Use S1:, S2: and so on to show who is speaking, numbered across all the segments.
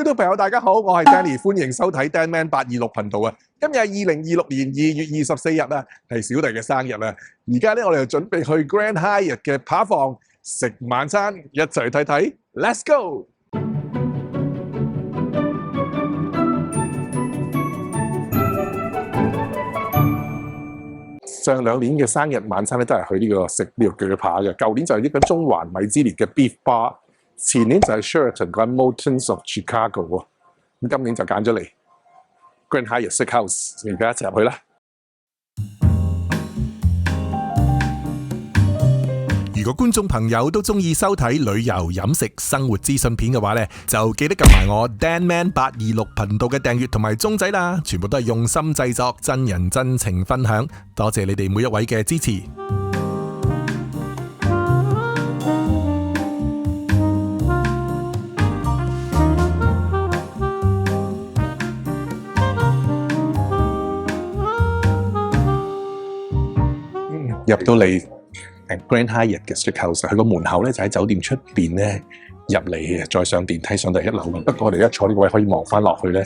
S1: 觀眾朋友大家好，我係 Danny， 歡迎收睇 Dan Man 826頻道啊！今日係2026年2月24日啊，係小弟嘅生日啊！而家咧我哋就準備去 Grand Hyatt 嘅扒房食晚餐，一齊睇睇 ，Let's go！上兩年嘅生日晚餐咧都係去呢個食呢個鋸扒嘅，舊年就係呢個中環米芝蓮嘅 Beef Bar， 前年就係 Sheraton 嗰間 Mountains of Chicago 喎，咁今年就揀咗嚟 Grand Hyatt Steakhouse， 而家一齊入去啦。
S2: 如果觀眾朋友都中意收睇旅遊、飲食、生活資訊片嘅話呢，就記得撳埋我 Dan Man 826頻道嘅訂閱同埋鐘仔啦，全部都係用心製作、真人真情分享，多謝你哋每一位嘅支持。
S1: 入到嚟Grand Hyatt 嘅 Steakhouse， 佢個門口咧就喺酒店出邊咧入嚟嘅，再上電梯上到1樓。不過我哋一坐呢個位可以望翻落去咧，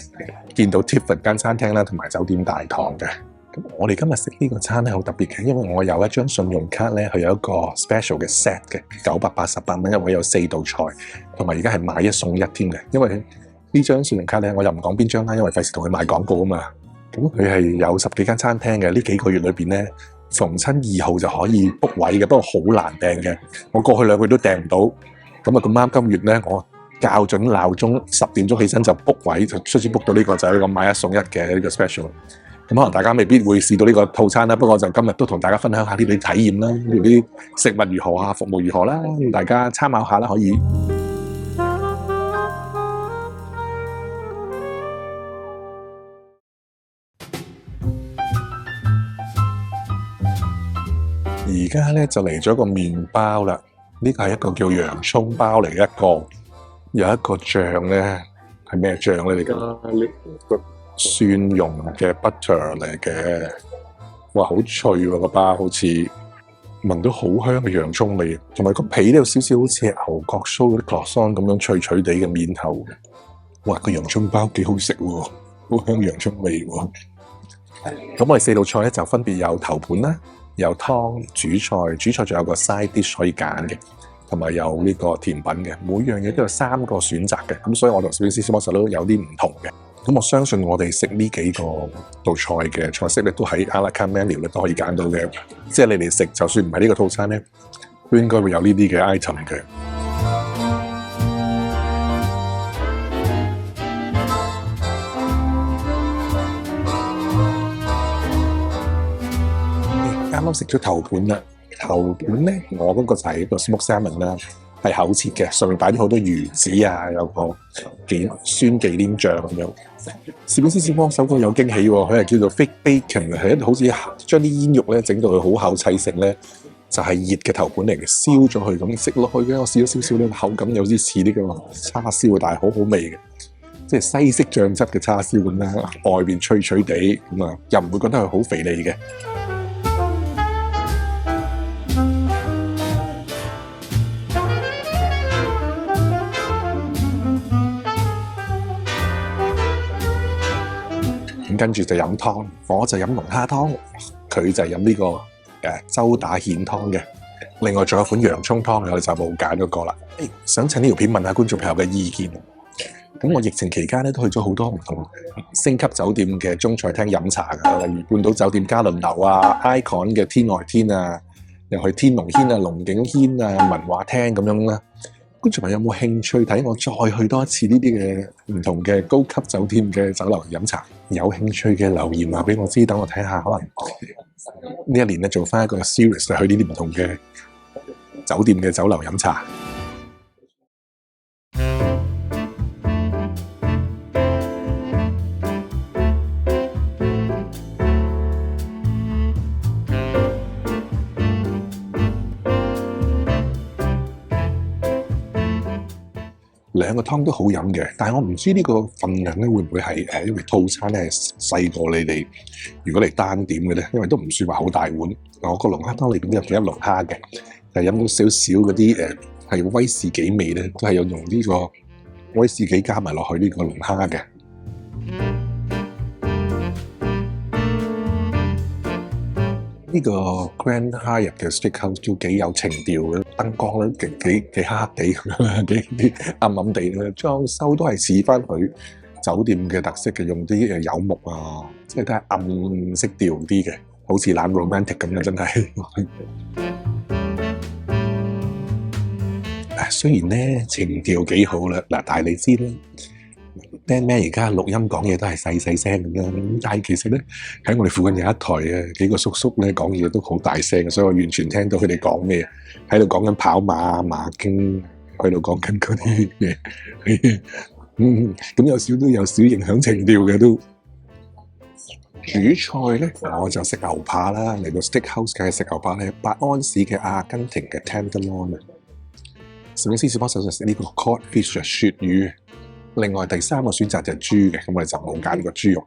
S1: 見到 Tiffin 間餐廳啦，同埋酒店大堂嘅。咁我哋今日食呢個餐咧好特別嘅，因為我有一張信用卡咧，佢有一個 special 嘅 set 嘅，988蚊一位有4道菜，同埋而家係買一送一添嘅。因為呢張信用卡咧，我又唔講邊張啦，因為費事同佢賣廣告啊嘛。咁佢係有10幾間餐廳嘅，呢幾個月裏邊咧，逢親2號就可以 book 位嘅，不過好難訂嘅。我過去2個月都訂唔到，咁啊咁啱今月咧，我校準鬧鐘10點鐘起身就 book 位，就出先 book 到呢個就係呢個買一送一嘅呢個 special。咁可能大家未必會試到呢個套餐啦，不過就今日都同大家分享下呢啲體驗啦，呢啲食物如何啊，服務如何啦，大家參考下啦，可以。而家咧就嚟咗個麵包啦，呢個係一個叫洋葱包嚟，有一個醬咧係咩醬咧？你個蒜蓉嘅 butter 嚟嘅，哇好脆喎個包，好似聞到好香嘅洋葱味，同埋個皮咧有少少好似牛角酥嗰啲 croissant 咁樣脆脆地嘅面頭，哇個洋葱包幾好食喎，好香洋葱味喎。咁我哋4道菜咧就分別有頭盤啦。有湯、主菜仲有個 side dish 可以揀嘅，同埋有呢個甜品嘅，每樣嘢都有3個選擇嘅，咁所以我同小師傅都有啲唔同嘅。咁我相信我哋食呢幾個道菜嘅菜式咧，都喺 à la carte menu 咧都可以揀到嘅，即係你哋食就算唔係呢個套餐咧，都應該會有呢啲嘅 item 嘅。啱啱食咗頭盤啦，頭盤咧我嗰個就係一個 smoked salmon 啦，係厚切嘅，上面擺咗好多魚子啊，有個酸忌廉醬咁樣。攝影師幫手嗰個有驚喜喎，佢係叫做 fake bacon， 係一好似將啲煙肉咧整到佢好厚砌成咧，就係熱嘅頭盤嚟嘅，燒咗佢咁食落去嘅。我試咗少少咧，口感有啲似呢個叉燒，但係好好味嘅，即係西式醬汁嘅叉燒咁啦，外邊脆脆地咁啊，又唔會覺得佢好肥膩嘅。跟住就飲湯，我就飲龍蝦湯，佢就係飲呢個周打蜆湯嘅。另外仲有款洋葱湯，我哋就冇揀嗰個啦。想趁呢條片問下觀眾朋友嘅意見。咁我疫情期間咧都去咗好多唔同星級酒店嘅中菜廳飲茶㗎，例如半島酒店嘉麟樓啊、Icon 嘅天外天啊，又去天龍軒啊、龍景軒啊、文華廳咁樣啦。觀眾朋友有冇興趣睇我再去多一次呢啲嘅唔同嘅高級酒店嘅酒樓飲茶？有興趣嘅留言話俾我知，等我睇下，可能呢一年咧做翻一個 series 去呢啲唔同嘅酒店嘅酒樓飲茶。兩個湯都好飲嘅，但係我唔知呢個份量咧會唔會係因為套餐咧細過你哋，如果你單點嘅咧，因為都唔算話好大碗。我個龍蝦湯裏邊都有幾粒龍蝦嘅，但係飲到少少嗰啲係威士忌味咧，都係有用呢個威士忌加埋落去呢個龍蝦嘅。呢個 Grand Hyatt 嘅 Steakhouse 都幾有情調嘅，燈光咧幾黑黑地咁樣，幾暗暗地嘅裝修都係似翻佢酒店嘅特色嘅，用啲柚木啊，即係都係暗色調啲嘅，好似懶 romantic 咁嘅，真係。雖然咧情調幾好啦，嗱，但係你知啦。Dan Man 而家錄音講嘢都係細細聲咁樣，咁但係其實咧喺我哋附近有一台啊，幾個叔叔咧講嘢都好大聲，所以我完全聽到佢哋講咩，喺度講緊跑馬、馬經，喺度講緊嗰啲嘢，咁都有少影響情調嘅都。主菜咧我就食牛扒啦，嚟到 Steakhouse 嘅食牛扒咧，8安士嘅阿根廷嘅 Tenderloin 啊，攝影師小幫手就食呢個 Cod Fish 鱈魚。另外第三個選擇就係豬嘅，咁我哋就冇揀個豬肉。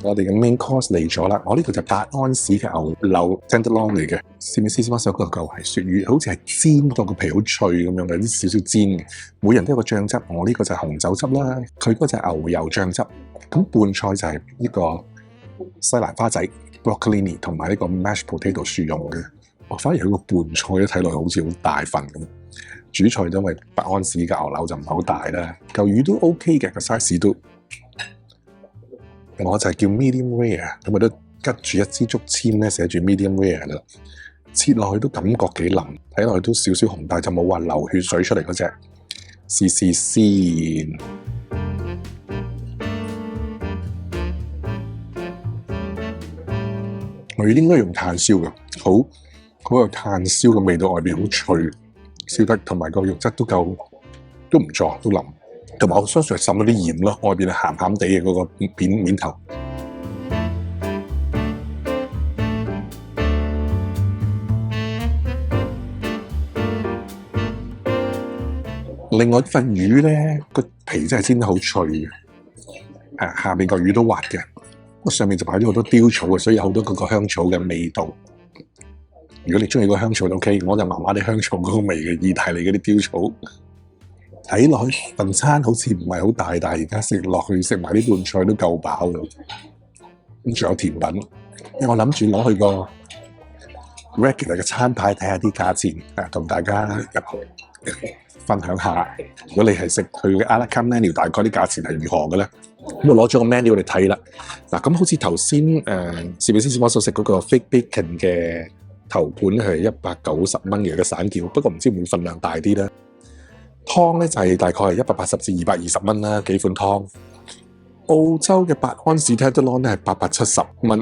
S1: 我哋嘅 main course 嚟咗啦，我呢個就8安士嘅牛柳 tenderloin 嚟嘅，攝影師小幫手嗰個係鱈魚，好似係煎到個皮好脆咁樣嘅，啲少少煎嘅。每人都有個醬汁，我呢個就係紅酒汁啦，佢嗰隻牛油醬汁。咁伴菜就係呢個西蘭花仔 broccoli 同埋呢個 mashed potato 薯蓉嘅。我反而佢個伴菜咧睇落好似好大份咁。主菜因為8安士嘅牛柳就唔係好大啦，嚿魚都 OK 嘅，個 size 都。我就係叫 medium rare， 咁我都拮住一支竹籤咧，寫住 medium rare 啦。切落去都感覺幾腍，睇落去都少少紅，但係就冇話流血水出嚟嗰隻。試試先。我應該用炭燒嘅，好有炭燒嘅味道，外邊好脆，燒得同埋個肉質都夠，都唔錯，都腍。同埋我相信係滲咗啲鹽咯，外邊係鹹鹹地嘅嗰個面頭。另外份魚咧，個皮真係煎得好脆嘅，下邊個魚都滑嘅，上面就擺咗好多雕草嘅，所以有好多嗰個香草嘅味道。如果你中意個香草就 OK， 我就麻麻啲香草嗰個味嘅，意大利嗰啲雕草。睇落去份餐好似唔係好大，但係而家食落去食埋啲伴菜都夠飽嘅。咁仲有甜品，因為我諗住攞去個 regular 嘅餐牌睇下啲價錢，同大家分享下。如果你係食佢嘅 à la carte menu， 大概啲價錢係如何嘅咧？咁我攞咗個 menu 嚟睇啦。嗱，咁好似頭先攝影師小幫手食嗰個 fake bacon 嘅頭盤係190蚊嘅散件，不過唔知會唔會份量大啲咧？湯咧就係大概係180至220蚊啦，幾款湯。澳洲嘅8安士 tenderloin 咧係870蚊，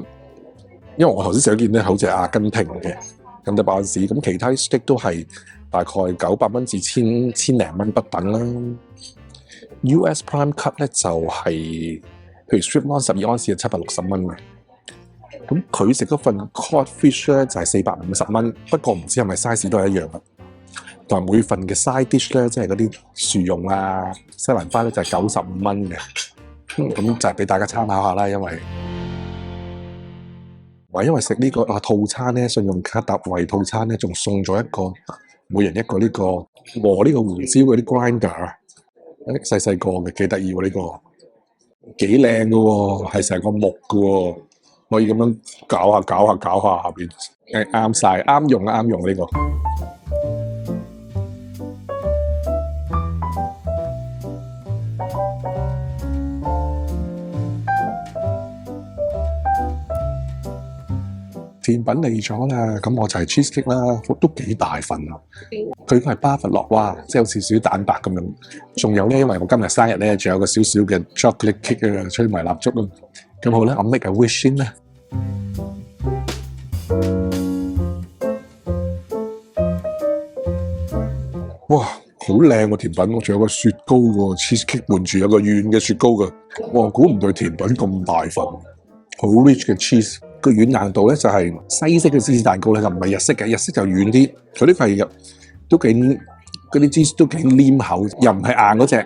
S1: 因為我頭先想見咧好似阿根廷嘅咁就8安士，咁其他 steak 都係大概900蚊至千零蚊不等啦。US Prime Cut 咧就係、譬如 Strip Loin 12安士係760蚊嘅，咁佢食嗰份 Cod Fish 咧就係450蚊，不過唔知係咪 size 都係一樣嘅。同埋每份嘅 side dish 咧，即係嗰啲薯蓉啊、西蘭花咧，就係95蚊嘅。咁就係俾大家參考下啦，因為食呢個套餐咧，信用卡特惠套餐咧，仲送咗一個每人一個呢個磨呢個胡椒嗰啲 grinder， 細細個嘅幾得意喎，呢個幾靚嘅喎，係成個木嘅喎，可以咁樣搞下下邊，啱晒，啱用呢個。甜品嚟咗啦，咁我就係 cheesecake 啦，都幾大份啊！佢係巴伐洛娃，即係有少少蛋白咁樣。仲有咧，因為我今日生日咧，仲有個少少嘅 chocolate cake 啊，吹埋蠟燭啊。咁好咧，我 make a wish 先啦。哇，好靚個甜品，我仲有個雪糕喎 ，cheesecake 伴住有個軟嘅雪糕㗎。哇，估唔到甜品咁大份，好 rich 嘅 cheese。個軟硬度咧就係西式嘅芝士蛋糕咧，就唔係日式嘅，日式就軟啲。佢呢個係都幾嗰啲芝士都幾黏口，又唔係硬嗰隻，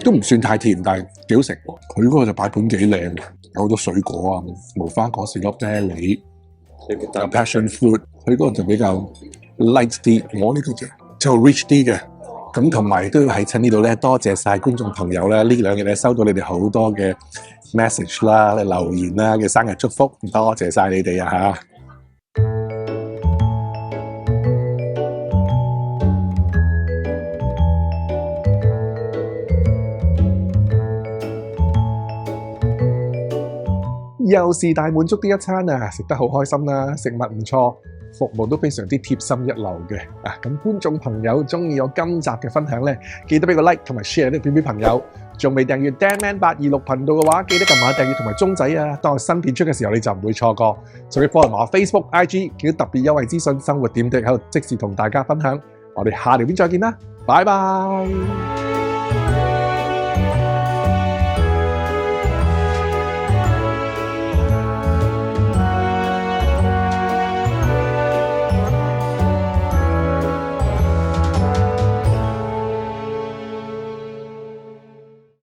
S1: 都唔算太甜，但係幾好食。佢嗰個就擺盤幾靚，有好多水果啊，無花果、士粒啫喱，有 passion fruit。佢嗰個就比較 light 啲，我呢個就 rich 啲嘅。咁同埋都要喺趁呢度咧，多謝晒觀眾朋友咧，呢2日咧收到你哋好多嘅 message 啦、留言啦嘅生日祝福，多謝晒你哋啊嚇！又是大滿足的一餐啊！食得好開心啦，食物唔錯，服務都非常之貼心一流嘅啊！咁觀眾朋友中意我今集嘅分享呢，記得俾個 like 同埋 share 呢片俾朋友。仲未訂閱 DanMan826 頻道嘅話，記得撳下訂閱同埋鐘仔啊！當我新片出嘅時候，你就唔會錯過。仲要 follow 埋我 Facebook、IG， 見到特別優惠資訊、生活點滴喺度即時同大家分享。我哋下條片再見啦，拜拜！